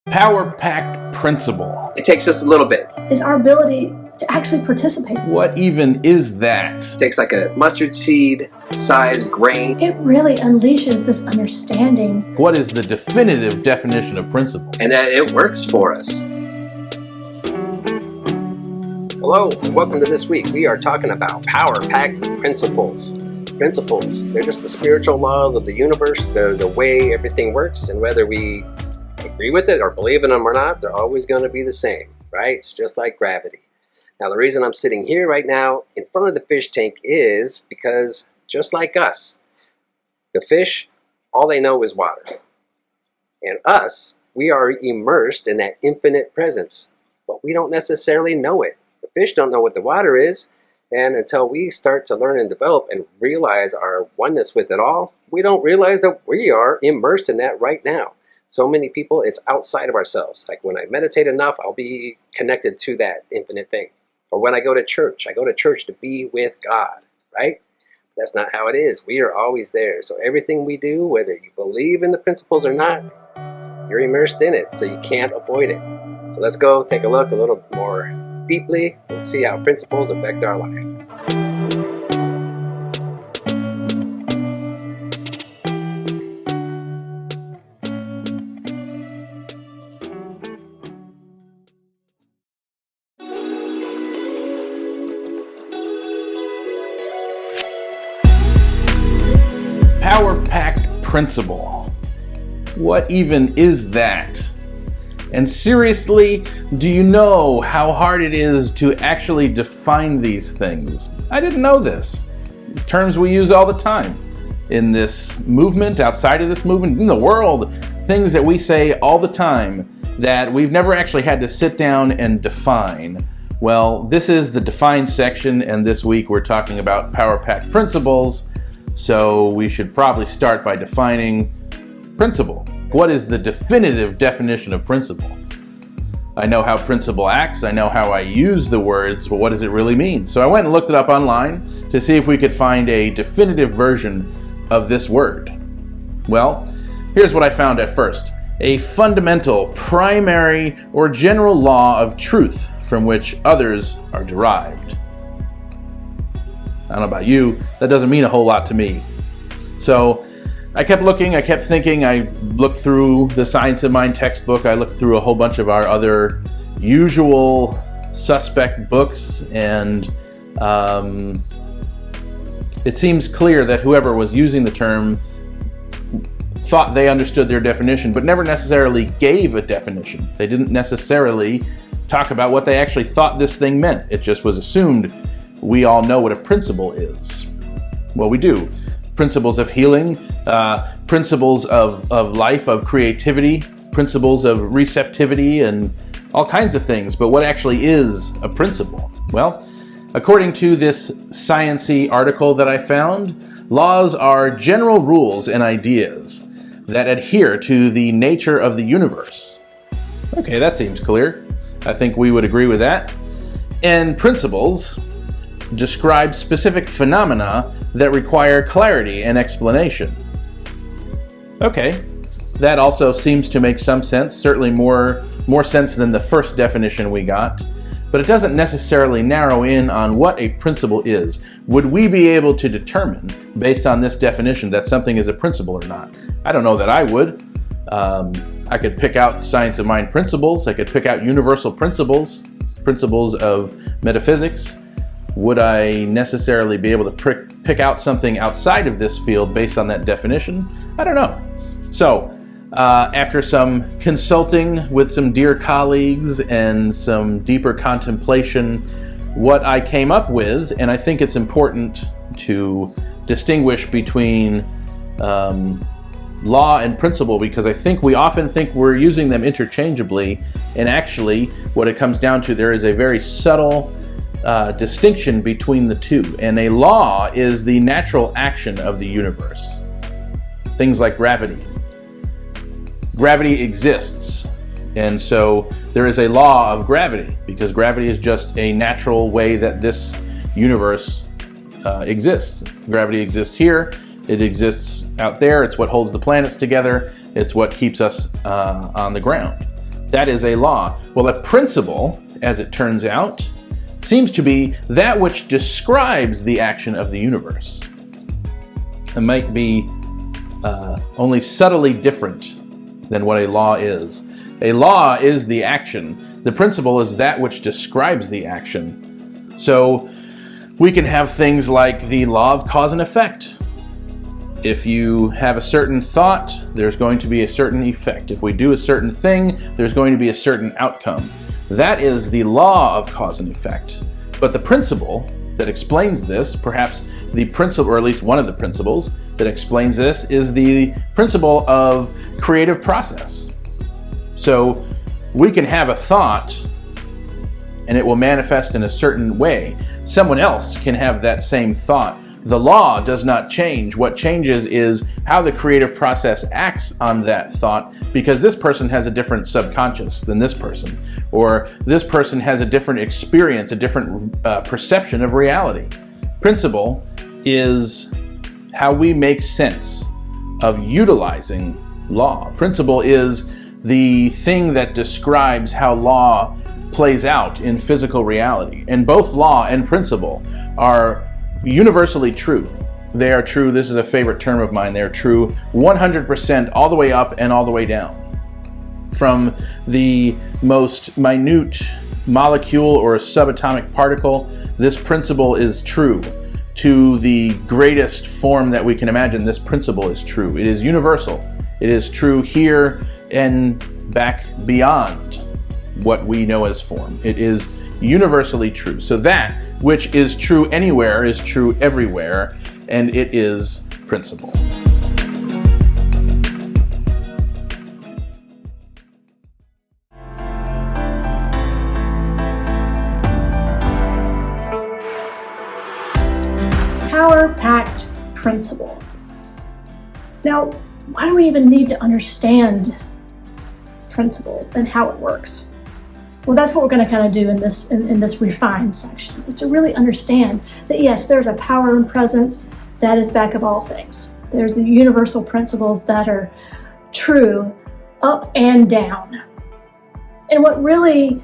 Power packed principle. It takes just a little bit. Is our ability to actually participate. What even is that? It takes like a mustard seed size grain. It really unleashes this understanding. What is the definitive definition of principle? And that it works for us. Hello, and welcome to This Week. We are talking about power-packed principles. Principles, they're just the spiritual laws of the universe. They're the way everything works, and whether we agree with it or believe in them or not, they're always going to be the same, right? It's just like gravity. Now, the reason I'm sitting here right now in front of the fish tank is because, just like us, the fish, all they know is water. And us, we are immersed in that infinite presence, but we don't necessarily know it. The fish don't know what the water is, and until we start to learn and develop and realize our oneness with it all, we don't realize that we are immersed in that right now. So many people, it's outside of ourselves. Like when I meditate enough, I'll be connected to that infinite thing. Or when I go to church to be with God, right? That's not how it is. We are always there. So everything we do, whether you believe in the principles or not, you're immersed in it, so you can't avoid it. So let's go take a look a little more deeply and see how principles affect our life. Power-packed principle. What even is that? And seriously, do you know how hard it is to actually define these things? I didn't know this. Terms we use all the time in this movement, outside of this movement, in the world, things that we say all the time that we've never actually had to sit down and define. Well, this is the define section, and this week we're talking about power-packed principles. So we should probably start by defining principle. What is the definitive definition of principle? I know how principle acts, I know how I use the words, but what does it really mean? So I went and looked it up online to see if we could find a definitive version of this word. Well, here's what I found at first. A fundamental, primary, or general law of truth from which others are derived. I don't know about you, that doesn't mean a whole lot to me. So I kept looking, I kept thinking, I looked through the Science of Mind textbook, I looked through a whole bunch of our other usual suspect books, and it seems clear that whoever was using the term thought they understood their definition, but never necessarily gave a definition. They didn't necessarily talk about what they actually thought this thing meant. It just was assumed we all know what a principle is. Well, we do. Principles of healing, principles of life, of creativity, principles of receptivity, and all kinds of things. But what actually is a principle? Well, according to this science-y article that I found, laws are general rules and ideas that adhere to the nature of the universe. Okay, that seems clear. I think we would agree with that. And principles describe specific phenomena that require clarity and explanation. Okay, that also seems to make some sense, certainly more sense than the first definition we got, but it doesn't necessarily narrow in on what a principle is. Would we be able to determine, based on this definition, that something is a principle or not? I don't know that I would. I could pick out Science of Mind principles, I could pick out universal principles, principles of metaphysics. Would I necessarily be able to pick out something outside of this field based on that definition? I don't know. So, after some consulting with some dear colleagues and some deeper contemplation, what I came up with, and I think it's important to distinguish between law and principle, because I think we often think we're using them interchangeably, and actually what it comes down to, there is a very subtle distinction between the two. And a law is the natural action of the universe. Things like gravity. Gravity exists, and so there is a law of gravity, because gravity is just a natural way that this universe exists. Gravity exists here, it exists out there, it's what holds the planets together, it's what keeps us on the ground. That is a law. Well, a principle, as it turns out, seems to be that which describes the action of the universe. It might be only subtly different than what a law is. A law is the action. The principle is that which describes the action. So we can have things like the law of cause and effect. If you have a certain thought, there's going to be a certain effect. If we do a certain thing, there's going to be a certain outcome. That is the law of cause and effect. But the principle that explains this, perhaps the principle, or at least one of the principles that explains this, is the principle of creative process. So we can have a thought and it will manifest in a certain way. Someone else can have that same thought. The law does not change. What changes is how the creative process acts on that thought, because this person has a different subconscious than this person, or this person has a different experience, a different perception of reality. Principle is how we make sense of utilizing law. Principle is the thing that describes how law plays out in physical reality. And both law and principle are universally true. They are true, this is a favorite term of mine, they're true 100% all the way up and all the way down. From the most minute molecule or subatomic particle, this principle is true. To the greatest form that we can imagine, this principle is true. It is universal. It is true here and back beyond what we know as form. It is universally true. So that which is true anywhere is true everywhere, and it is principle. Power-packed principle. Now, why do we even need to understand principle and how it works? Well, that's what we're going to kind of do in this refined section, is to really understand that yes, there's a power and presence that is back of all things. There's the universal principles that are true up and down. And what really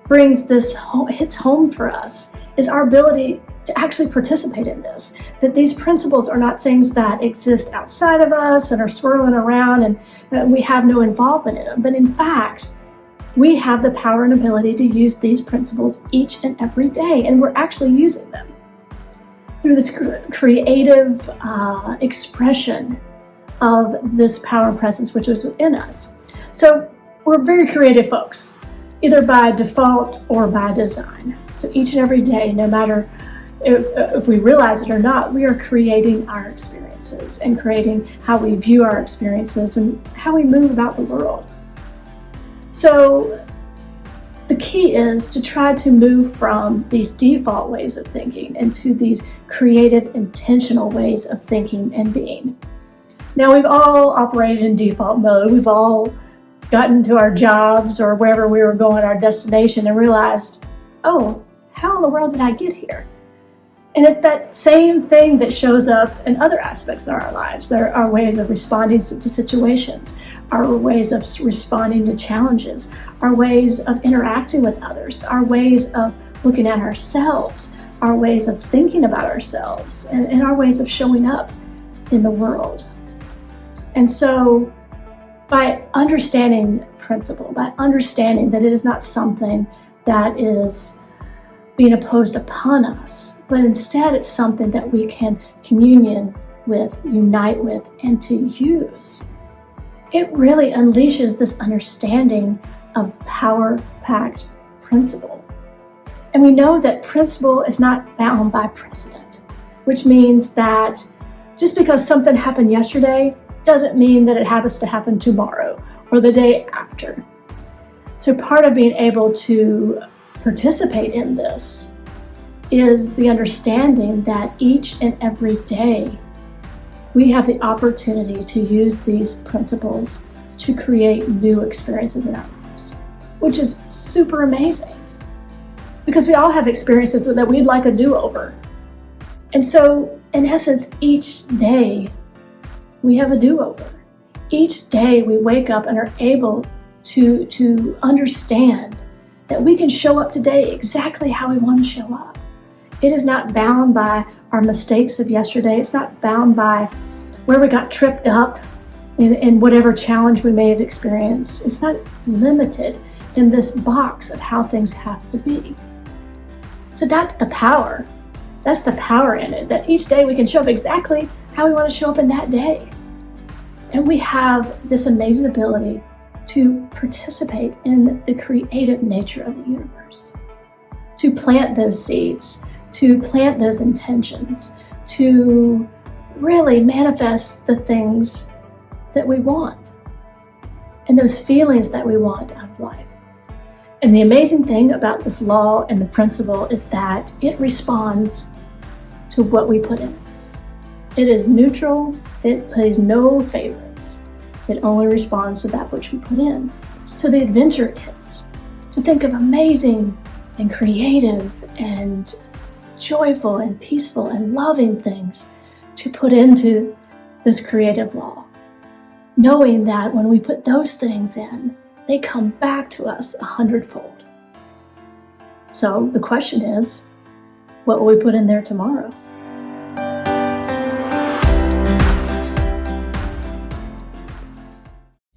brings this hits home for us is our ability to actually participate in this, that these principles are not things that exist outside of us and are swirling around and we have no involvement in them, but in fact, we have the power and ability to use these principles each and every day, and we're actually using them through this creative expression of this power and presence which is within us. So we're very creative folks, either by default or by design. So each and every day, no matter if we realize it or not, we are creating our experiences and creating how we view our experiences and how we move about the world. So the key is to try to move from these default ways of thinking into these creative, intentional ways of thinking and being. Now, we've all operated in default mode. We've all gotten to our jobs or wherever we were going, our destination, and realized, oh, how in the world did I get here? And it's that same thing that shows up in other aspects of our lives. There are ways of responding to situations, our ways of responding to challenges, our ways of interacting with others, our ways of looking at ourselves, our ways of thinking about ourselves, and our ways of showing up in the world. And so by understanding principle, by understanding that it is not something that is being imposed upon us, but instead it's something that we can communion with, unite with, and to use, it really unleashes this understanding of power-packed principle. And we know that principle is not bound by precedent, which means that just because something happened yesterday doesn't mean that it happens to happen tomorrow or the day after. So part of being able to participate in this is the understanding that each and every day we have the opportunity to use these principles to create new experiences in our lives, which is super amazing because we all have experiences that we'd like a do-over. And so, in essence, each day we have a do-over. Each day we wake up and are able to understand that we can show up today exactly how we want to show up. It is not bound by our mistakes of yesterday. It's not bound by where we got tripped up in whatever challenge we may have experienced. It's not limited in this box of how things have to be. So that's the power. That's the power in it, that each day we can show up exactly how we want to show up in that day. And we have this amazing ability to participate in the creative nature of the universe, to plant those seeds, to plant those intentions, to really manifest the things that we want and those feelings that we want out of life. And the amazing thing about this law and the principle is that it responds to what we put in it. It is neutral, it plays no favorites. It only responds to that which we put in. So the adventure is to think of amazing and creative and joyful and peaceful and loving things to put into this creative law, knowing that when we put those things in, they come back to us 100-fold. So the question is, what will we put in there tomorrow?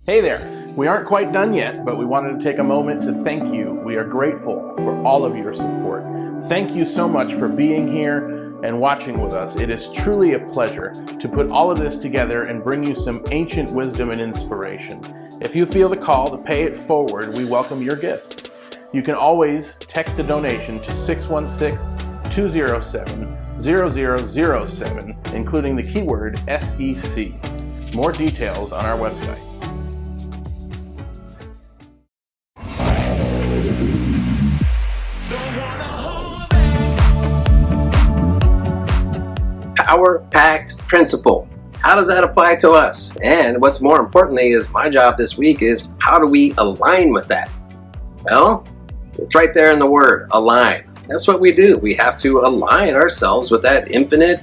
Hey there. We aren't quite done yet, but we wanted to take a moment to thank you. We are grateful for all of your support. Thank you so much for being here and watching with us. It is truly a pleasure to put all of this together and bring you some ancient wisdom and inspiration. If you feel the call to pay it forward, we welcome your gift. You can always text a donation to 616-207-0007, including the keyword SEC. More details on our website. Power-packed principle. How does that apply to us? And what's more importantly is my job this week is how do we align with that? Well, it's right there in the word, align. That's what we do. We have to align ourselves with that infinite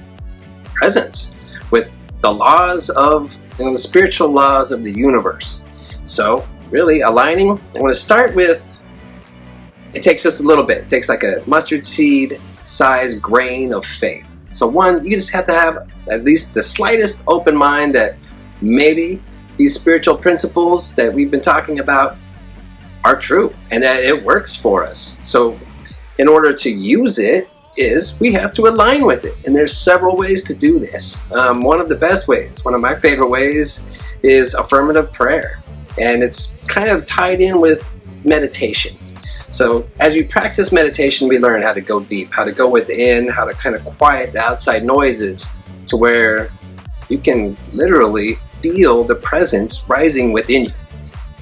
presence, with the laws of, the spiritual laws of the universe. So really aligning, I'm going to start with, it takes just a little bit. It takes like a mustard seed size grain of faith. So one, you just have to have at least the slightest open mind that maybe these spiritual principles that we've been talking about are true and that it works for us. So in order to use it is we have to align with it. And there's several ways to do this. One of the best ways, one of my favorite ways is affirmative prayer. And it's kind of tied in with meditation. So as you practice meditation, we learn how to go deep, how to go within, how to kind of quiet the outside noises to where you can literally feel the presence rising within you.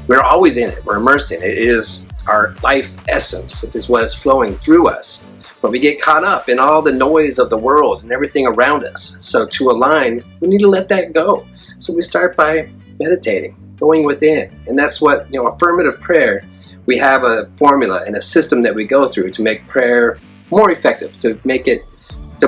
We're always in it. We're immersed in it. It is our life essence. It is what is flowing through us. But we get caught up in all the noise of the world and everything around us. So to align, we need to let that go. So we start by meditating, going within. And that's what, affirmative prayer, we have a formula and a system that we go through to make prayer more effective, to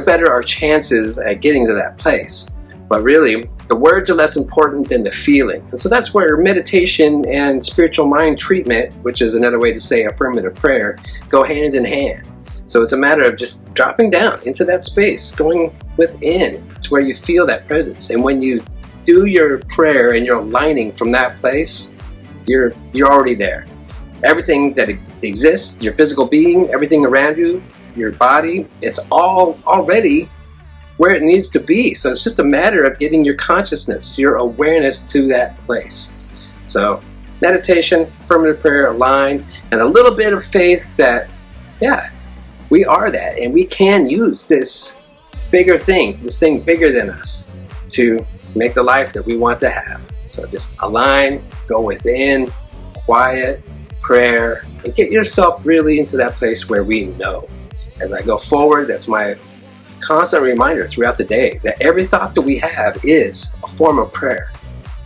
better our chances at getting to that place. But really, the words are less important than the feeling. And so that's where meditation and spiritual mind treatment, which is another way to say affirmative prayer, go hand in hand. So it's a matter of just dropping down into that space, going within to where you feel that presence. And when you do your prayer and you're aligning from that place, you're already there. Everything that exists, your physical being, everything around you, your body, it's all already where it needs to be. So it's just a matter of getting your consciousness, your awareness to that place. So meditation, affirmative prayer, align, and a little bit of faith that, we are that, and we can use this bigger thing, this thing bigger than us, to make the life that we want to have. So just align, go within, quiet, prayer, and get yourself really into that place where we know. As I go forward, that's my constant reminder throughout the day that every thought that we have is a form of prayer.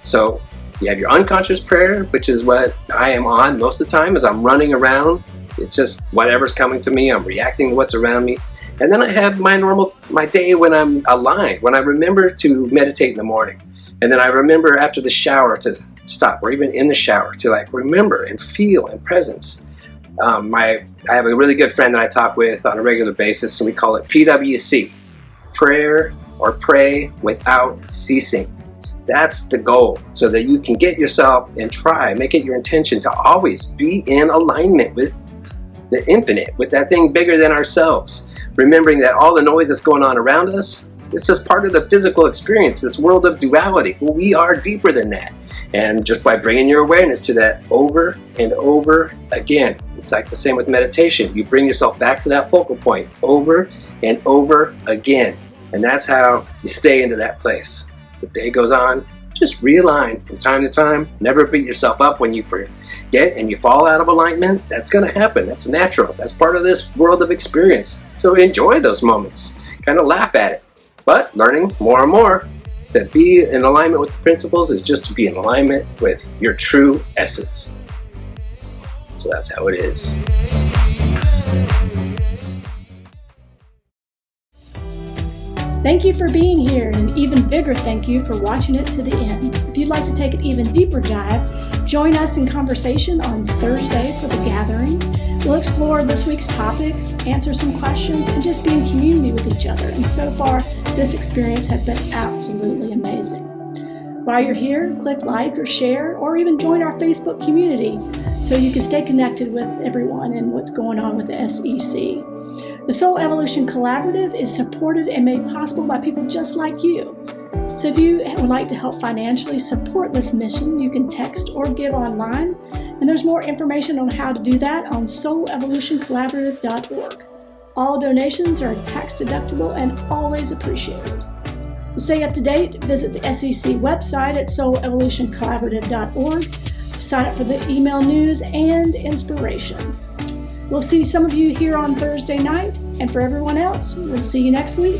So you have your unconscious prayer, which is what I am on most of the time as I'm running around. It's just whatever's coming to me, I'm reacting to what's around me. And then I have my day when I'm aligned, when I remember to meditate in the morning. And then I remember after the shower to stop, or even in the shower, to like remember and feel in presence. I have a really good friend that I talk with on a regular basis, and we call it PWC, prayer or pray without ceasing. That's the goal, so that you can get yourself and make it your intention to always be in alignment with the infinite, with that thing bigger than ourselves. Remembering that all the noise that's going on around us, it's just part of the physical experience, this world of duality. Well, we are deeper than that. And just by bringing your awareness to that over and over again, it's like the same with meditation. You bring yourself back to that focal point over and over again. And that's how you stay into that place. As the day goes on, just realign from time to time. Never beat yourself up when you forget and you fall out of alignment. That's going to happen. That's natural. That's part of this world of experience. So enjoy those moments. Kind of laugh at it. But learning more and more to be in alignment with the principles is just to be in alignment with your true essence. So that's how it is. Thank you for being here, and an even bigger thank you for watching it to the end. If you'd like to take an even deeper dive, join us in conversation on Thursday for the gathering. We'll explore this week's topic, answer some questions, and just be in community with each other. And so far, this experience has been absolutely amazing. While you're here, click like or share, or even join our Facebook community so you can stay connected with everyone and what's going on with the SEC. The Soul Evolution Collaborative is supported and made possible by people just like you. So if you would like to help financially support this mission, you can text or give online. And there's more information on how to do that on soulevolutioncollaborative.org. All donations are tax deductible and always appreciated. To stay up to date, visit the SEC website at soulevolutioncollaborative.org to sign up for the email news and inspiration. We'll see some of you here on Thursday night, and for everyone else, we'll see you next week.